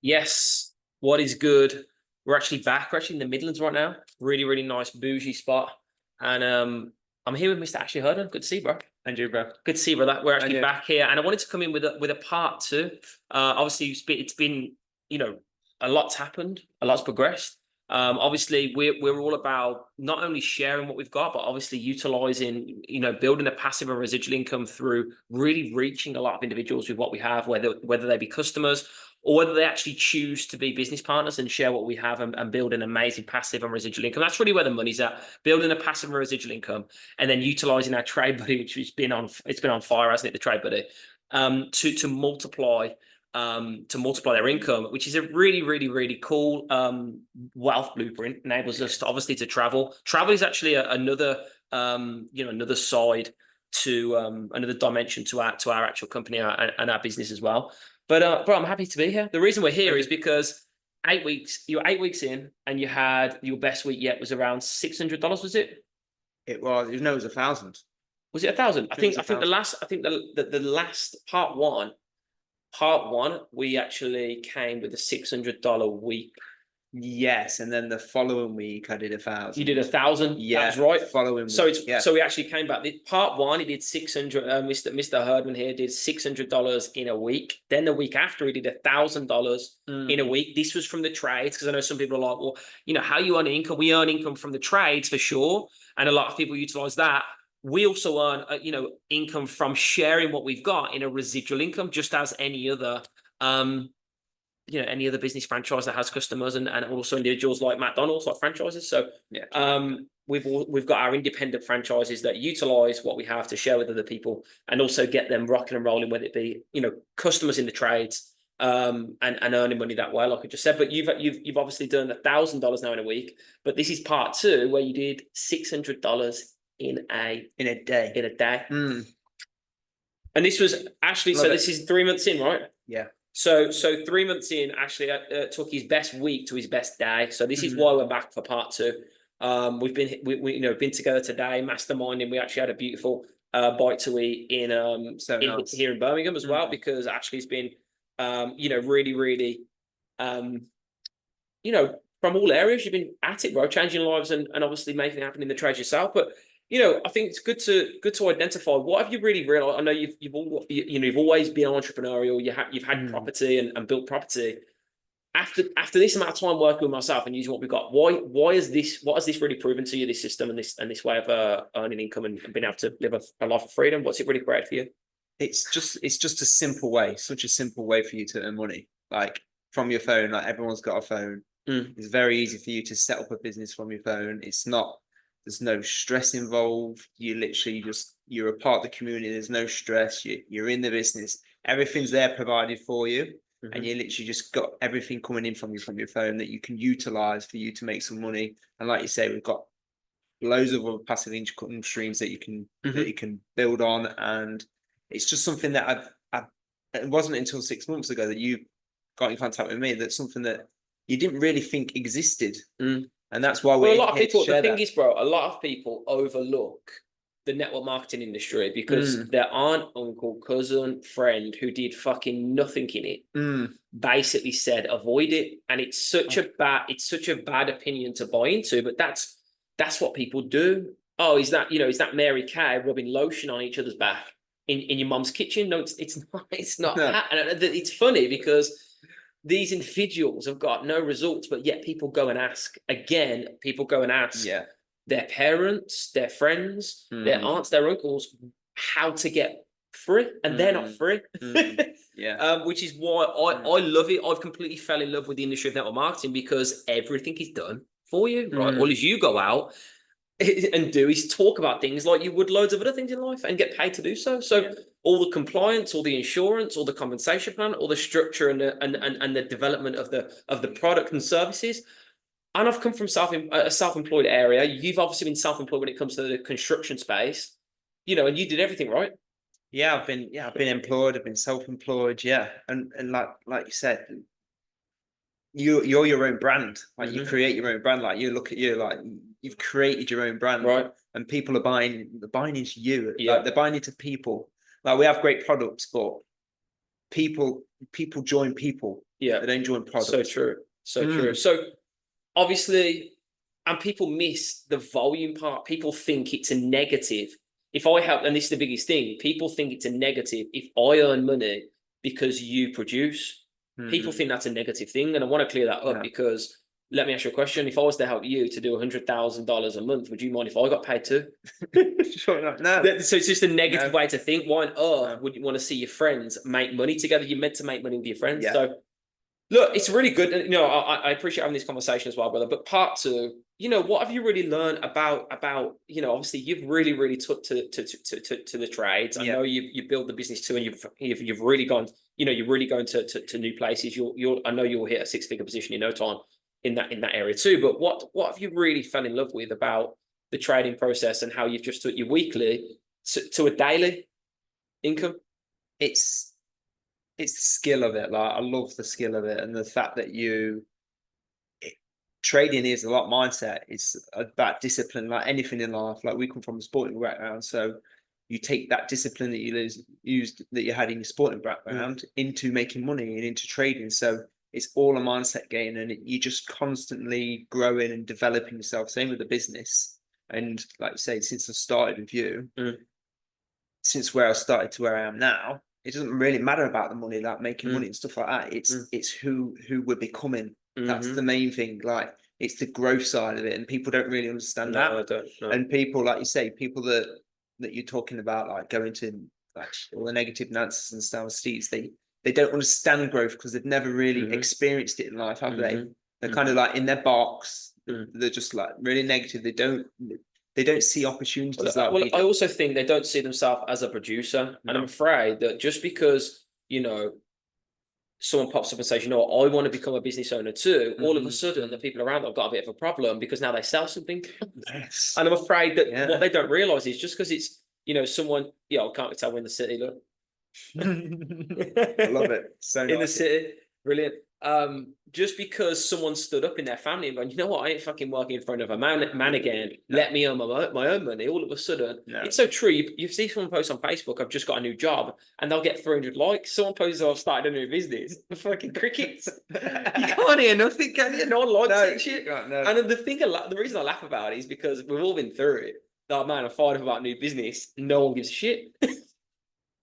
Yes, what is good? We're actually back. We're actually in the Midlands right now. Really, really nice bougie spot. And I'm here with Mr. Ashley Hurden. Good to see you, bro. And you, bro. Good to see you, brother. We're And actually you. back here, and I wanted to come in with a part two. Obviously, it's been you know a lot's happened, a lot's progressed. Obviously, we're all about not only sharing what we've got, but obviously utilizing, building a passive and residual income through really reaching a lot of individuals with what we have, whether they be customers or whether they actually choose to be business partners and share what we have and build an amazing passive and residual income. That's really where the money's at. Building a passive and residual income, and then utilizing our trade buddy, which has been on fire, hasn't it? The trade buddy, to multiply their income, which is a really, really, really cool wealth blueprint. Enables us to obviously to travel. Travel is actually another another side to another dimension to our actual company and our business as well. But bro, I'm happy to be here. The reason we're here is because 8 weeks. You were 8 weeks in, and you had your best week yet was around $600. Was it? It was. No, it was 1,000. Was it 1,000? It was I think the 1,000. last. I think the last part one, we actually came with a $600 week. Yes, and then the following week I did You 1,000. did 1,000. Yeah, That's right. following So week. so we actually came back. Part one, he did 600. Mr. Herdman here did $600 in a week. Then the week after, he did $1,000 in a week. This was from the trades, because I know some people are like, well, how you earn income? We earn income from the trades for sure, and a lot of people utilize that. We also earn, income from sharing what we've got in a residual income, just as any other any other business franchise that has customers and also individuals like McDonald's, like franchises. So Yeah. we've got our independent franchises that utilize what we have to share with other people and also get them rocking and rolling, whether it be customers in the trades and earning money that way, like I just said. But you've obviously done $1,000 now in a week, but this is part two where you did $600 in a day. And this was Ashley. Love so it. This is 3 months in, right? Yeah. So 3 months in, Ashley took his best week to his best day. So this is why we're back for part two. We've been together today, masterminding. We actually had a beautiful bite to eat here in Birmingham as well, because Ashley's been really, really from all areas. You've been at it, bro, changing lives and obviously making it happen in the trades yourself. But I think it's good to identify what have you really realized. I know you've always been entrepreneurial. You've had property and built property. After this amount of time working with myself and using what we've got, what has this really proven to you, this system and this way of earning income and being able to live a life of freedom? What's it really created for you? It's just a simple way, such a simple way for you to earn money. Like from your phone, like everyone's got a phone. It's very easy for you to set up a business from your phone. There's no stress involved. You're a part of the community. There's no stress. You're in the business. Everything's there provided for you. And you literally just got everything coming in from your phone that you can utilize for you to make some money. And like you say, we've got loads of other passive income streams that you can build on. And it's just something that it wasn't until 6 months ago that you got in contact with me. That's something that you didn't really think existed. And that's why a lot of people, the thing is, bro, a lot of people overlook the network marketing industry because their aunt, uncle, cousin, friend who did fucking nothing in it basically said avoid it. And it's such a bad opinion to buy into, but that's what people do. Oh, is that Mary Kay rubbing lotion on each other's back in your mum's kitchen? No, it's not No. that. And it's funny because these individuals have got no results, but yet people go and ask their parents, their friends, their aunts, their uncles, how to get free, and they're not free. Which is why I love it. I've completely fell in love with the industry of network marketing because everything is done for you, right? All as you go out and do is talk about things like you would loads of other things in life and get paid to do so. So all the compliance, all the insurance, all the compensation plan, all the structure and the development of the product and services. And I've come from a self-employed area. You've obviously been self-employed when it comes to the construction space, and you did everything, right? Yeah, I've been employed, I've been self-employed, and like you said, you're your own brand. Like you create your own brand. Like you look at you, like you've created your own brand, right? And people are buying into you. Like they're buying into people. Like we have great products, but people join people. Yeah. They don't join products. So true. So true. So obviously, and people miss the volume part. People think it's a negative. If I help, and this is the biggest thing, people think it's a negative if I earn money because you produce. People think that's a negative thing. And I want to clear that up because let me ask you a question. If I was to help you to do $100,000 a month, would you mind if I got paid too? Sure not. No. So it's just a negative way to think. Why on earth would you want to see your friends make money together? You're meant to make money with your friends. Yeah. So look, it's really good. You know, I appreciate having this conversation as well, brother. But part two, you know, what have you really learned about, you know, obviously you've really took to the trades. I know you build the business too, and you've really gone, you know, you're really going to new places. I know you'll hit a 6-figure position in no time in that area too. But what have you really fell in love with about the trading process and how you've just took your weekly to a daily income? It's the skill of it. Like, I love the skill of it, and the fact that trading is a lot of mindset. It's about discipline, like anything in life. Like, we come from a sporting background, so you take that discipline that you had in your sporting background into making money and into trading. So it's all a mindset game, and you're just constantly growing and developing yourself. Same with the business. And like you say, since I started with you, since where I started to where I am now, it doesn't really matter about the money, like making money and stuff like that. It's who we're becoming. That's the main thing. Like, it's the growth side of it, and people don't really understand that. I don't. No. And people, like you say, people that you're talking about, like going to like all the negative Nancy's and Star Steves, they don't understand growth because they've never really experienced it in life, have they? They're kind of like in their box. They're just like really negative. They don't see opportunities. Well, I also think they don't see themselves as a producer. And I'm afraid that just because, you know, someone pops up and says, you know what, I want to become a business owner too, all of a sudden the people around them have got a bit of a problem because now they sell something. Yes. And I'm afraid that what they don't realize is just because it's, you know, someone, I can't tell we're in the city, look. I love it. So in the city. Brilliant. Just because someone stood up in their family and gone, you know what, I ain't fucking working in front of a man again. Let me earn my own money. All of a sudden, it's so true. You see someone post on Facebook, I've just got a new job, and they'll get 300 likes. Someone posts, I've started a new business. The fucking crickets. You can't hear nothing, can you? No one likes that shit. No. And the reason I laugh about it is because we've all been through it. Oh man, I'm fired up about new business. No one gives a shit.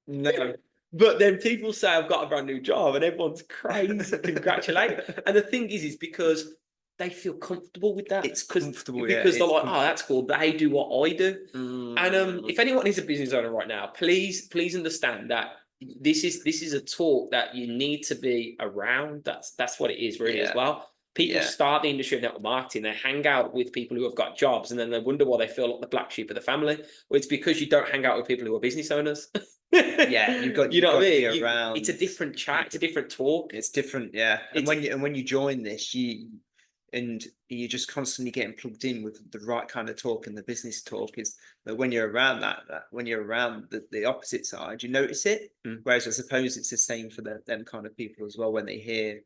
No. But then people say I've got a brand new job and everyone's crazy, congratulating. And the thing is because they feel comfortable with that. It's comfortable, because they're like, oh, that's cool. They do what I do. And if anyone is a business owner right now, please understand that this is a talk that you need to be around. That's what it is really as well. People start the industry of network marketing. They hang out with people who have got jobs, and then they wonder why they feel like the black sheep of the family. Well, it's because you don't hang out with people who are business owners. You've got you know what I mean? To be around. It's a different chat. It's a different talk. It's different, And when you join this, you're just constantly getting plugged in with the right kind of talk, and the business talk is that when you're around when you're around the opposite side, you notice it. Whereas I suppose it's the same for them kind of people as well. When they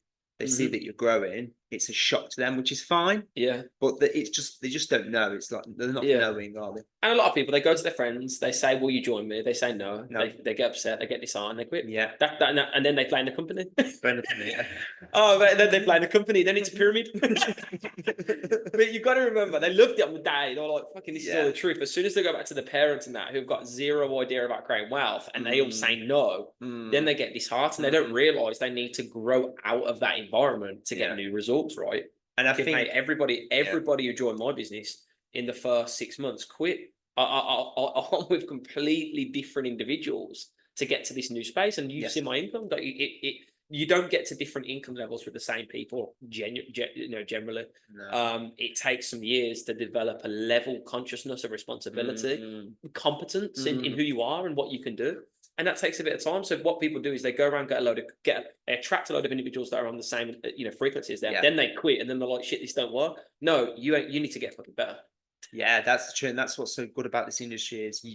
see that you're growing, it's a shock to them, which is fine. Yeah. But they just don't know. It's like they're not knowing, are they? And a lot of people, they go to their friends, they say, will you join me? They say no. They get upset, they get disheartened, they quit. Yeah. And then they blame the company. Yeah. Oh, but then they blame the company, then it's a pyramid. But you've got to remember, they loved it on the day. They're like, fucking, this is all the truth. As soon as they go back to the parents and that, who've got zero idea about creating wealth, and they all say no, then they get disheartened. They don't realise they need to grow out of that environment to get new results, right? And I think everybody who joined my business in the first 6 months quit. I'm with completely different individuals to get to this new space, and you've seen my income. You don't get to different income levels with the same people. Generally, it takes some years to develop a level consciousness of responsibility, competence in who you are and what you can do. And that takes a bit of time. So what people do is they go around, they attract a load of individuals that are on the same, frequency as them. Yeah. Then they quit, and then they're like, "Shit, this don't work." No, you need to get fucking better. Yeah, that's the truth. And that's what's so good about this industry is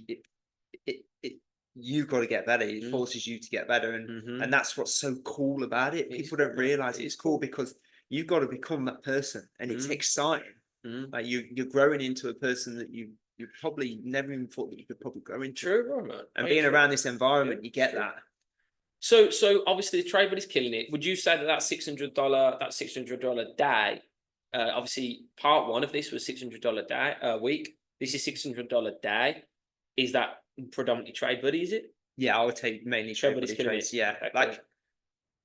you've got to get better. It forces you to get better, and that's what's so cool about it. People don't realize it's cool because you've got to become that person, and it's exciting. Like you're growing into a person that you probably never even thought that you could probably grow into. True, man. And being around this environment, you get that. So obviously the trade buddy's killing it. Would you say that $600 day? Obviously, part one of this was $600 day week. This is $600 day. Is that predominantly trade buddy? Is it? Yeah, I would take mainly trade buddy trades. Yeah, okay.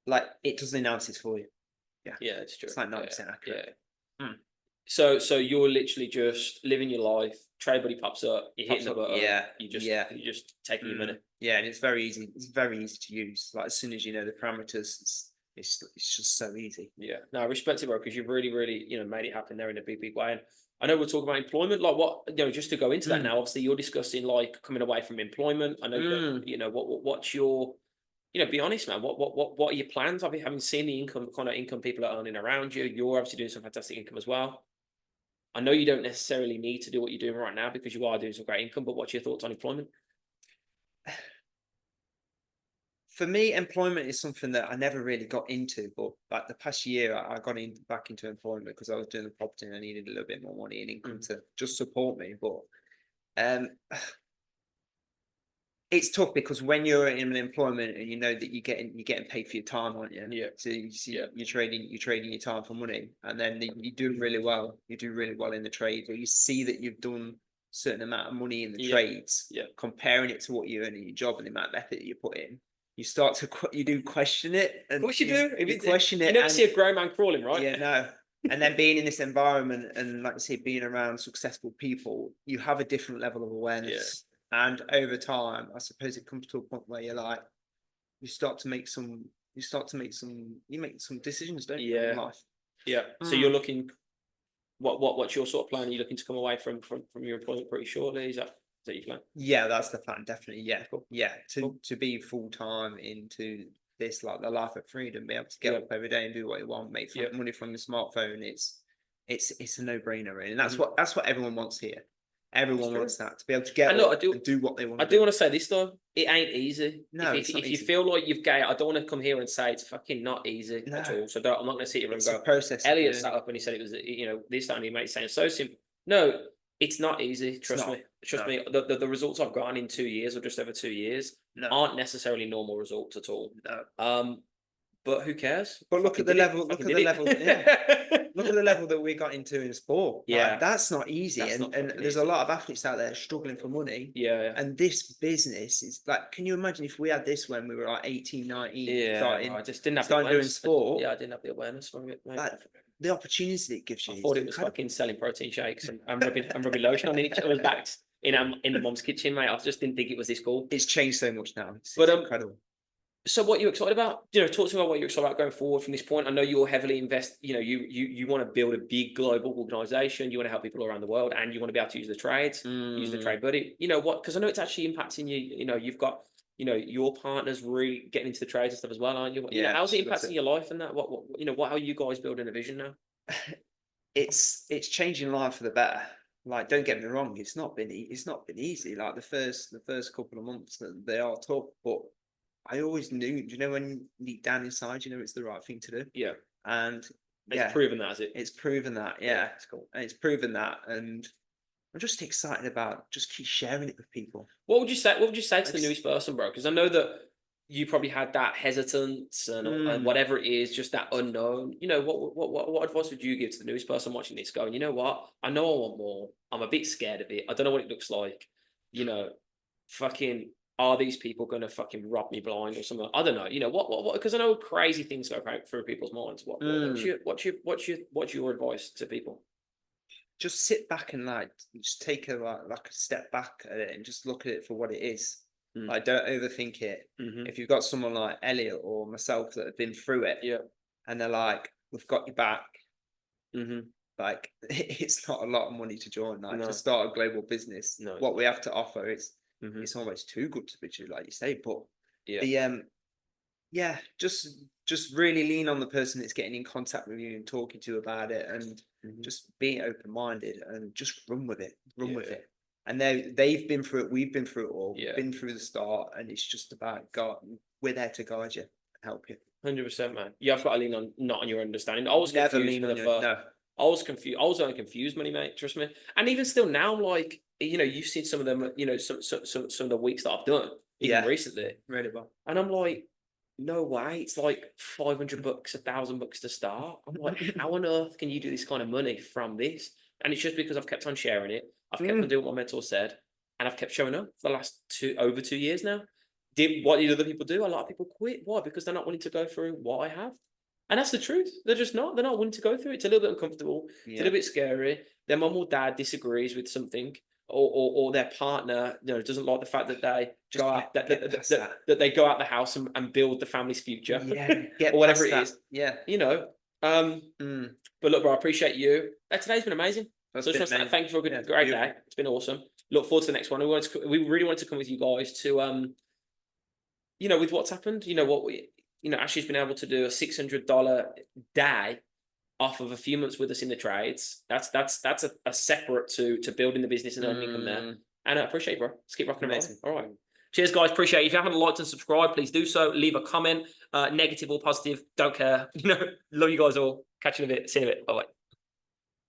like it does the analysis for you. Yeah, it's true. It's like 90% accurate. Yeah. So you're literally just living your life. Trade buddy pops up. You're hitting the button. Yeah. You're just taking your money. Yeah, and it's very easy. It's very easy to use. Like as soon as you know the parameters, it's just so easy. Yeah. No, I respect it, bro, because you've really made it happen there in a big way. And I know we're talking about employment. Like what just to go into that now. Obviously, you're discussing like coming away from employment. I know what's your be honest, man. What are your plans? Having seen the kind of income people are earning around you, you're obviously doing some fantastic income as well. I know you don't necessarily need to do what you're doing right now because you are doing some great income, but what's your thoughts on employment? For me, employment is something that I never really got into, but like the past year, I got back into employment because I was doing the property and I needed a little bit more money and income to just support me. But it's tough because when you're in an employment and you know that you're getting paid for your time, aren't you? Yeah. So you see, you're trading your time for money, and then you do really well. You do really well in the trade, or you see that you've done a certain amount of money in the trades. Yeah. Comparing it to what you earn in your job and the amount of effort that you put in, you start to question it. And of course you do. You question it. You never see a grown man crawling, right? Yeah, no. And then being in this environment and like I say, being around successful people, you have a different level of awareness. Yeah. And over time, I suppose it comes to a point where you make some decisions, don't you, in life? Yeah. So you're looking, what's your sort of plan? Are you looking to come away from your employment pretty shortly? Is that your plan? Yeah, that's the plan, definitely. Yeah. Cool. Yeah. To be full time into this, like the life of freedom, be able to get up every day and do what you want, make money from your smartphone. It's a no brainer, really. And that's what everyone wants here. Everyone wants that, to be able to get up and do what they want. I do want to say this though, it ain't easy. No, if you feel like you've got, I don't want to come here and say it's fucking not easy at all. So I'm not going to sit here and go. Process. Elliot sat up and he said it was, this time he made it so simple. No, it's not easy. Trust me. The results I've gotten in 2 years or just over 2 years aren't necessarily normal results at all. No. But who cares? But look at the level. Look at the level. Look at the level that we got into in sport. Yeah, like, that's not easy. And there's a lot of athletes out there struggling for money. Yeah. And this business is like, can you imagine if we had this when we were like 18, 19, I just didn't have starting doing sport. I didn't have the awareness from it, mate. Like, the opportunity it gives you. I thought it was fucking selling protein shakes and rubbing lotion on each other's backs in the mom's kitchen, mate. I just didn't think it was this cool. It's changed so much now. It's incredible. So what you're excited about? Talk to me about what you're excited about going forward from this point. I know you're heavily invest. You want to build a big global organization. You want to help people around the world, and you want to be able to use the trades, use the trade buddy. You know what? Because I know it's actually impacting you. You've got your partners really getting into the trades and stuff as well, aren't you? How's it impacting your life and that? How are you guys building a vision now? It's changing life for the better. Like, don't get me wrong, it's not been easy. Like the first couple of months, they are tough, but I always knew, when deep down inside, it's the right thing to do. Yeah. And it's proven that, is it? It's proven that, yeah. It's cool. And it's proven that. And I'm just excited about just keep sharing it with people. What would you say to the newest person, bro? Because I know that you probably had that hesitance and whatever it is, just that unknown. What advice would you give to the newest person watching this going, you know what? I know I want more. I'm a bit scared of it. I don't know what it looks like. Fucking... Are these people going to fucking rob me blind or something? I don't know. What? Because I know crazy things go through people's minds. What's your advice to people? Just sit back and just take a step back at it and just look at it for what it is. Like, don't overthink it. If you've got someone like Elliot or myself that have been through it, and they're like, "We've got you back." Like, it's not a lot of money to join. To start a global business, what we have to offer is. It's almost too good to be true, like you say. But just really lean on the person that's getting in contact with you and talking to you about it, and just being open minded and just run with it. With it. And they've been through it. We've been through it all. Yeah. Been through the start, and it's just about God. We're there to guide you and help you. 100%, man. You have got to lean on, not on your understanding. I was never lean on your. No. I was confused. I was only confused, money, mate. Trust me. And even still now, I'm like, you've seen some of them, some of the weeks that I've done, even recently. Really well. And I'm like, no way, it's like $500, $1,000 to start. I'm like, how on earth can you do this kind of money from this? And it's just because I've kept on sharing it. I've kept on doing what my mentor said, and I've kept showing up for the last over 2 years now. What did other people do? A lot of people quit. Why? Because they're not willing to go through what I have. And that's the truth. They're just not. They're not willing to go through it. It's a little bit uncomfortable. It's a little bit scary. Their mum or dad disagrees with something, or their partner, doesn't like the fact that they Just go out that they go out the house and build the family's future, or whatever it is. Yeah. But look, bro, I appreciate you. Today's been amazing. So just want to thank you for a great day. It's been awesome. Look forward to the next one. We really wanted to come with you guys to with what's happened. Ashley's been able to do a $600 day off of a few months with us in the trades. That's a separate to building the business and earning income there. And I appreciate you, bro. Let's keep rocking and rolling. All right. Cheers, guys. Appreciate it. If you haven't liked and subscribed, please do so. Leave a comment, negative or positive. Don't care. Love you guys all. Catch you in a bit. See you in a bit. Bye-bye.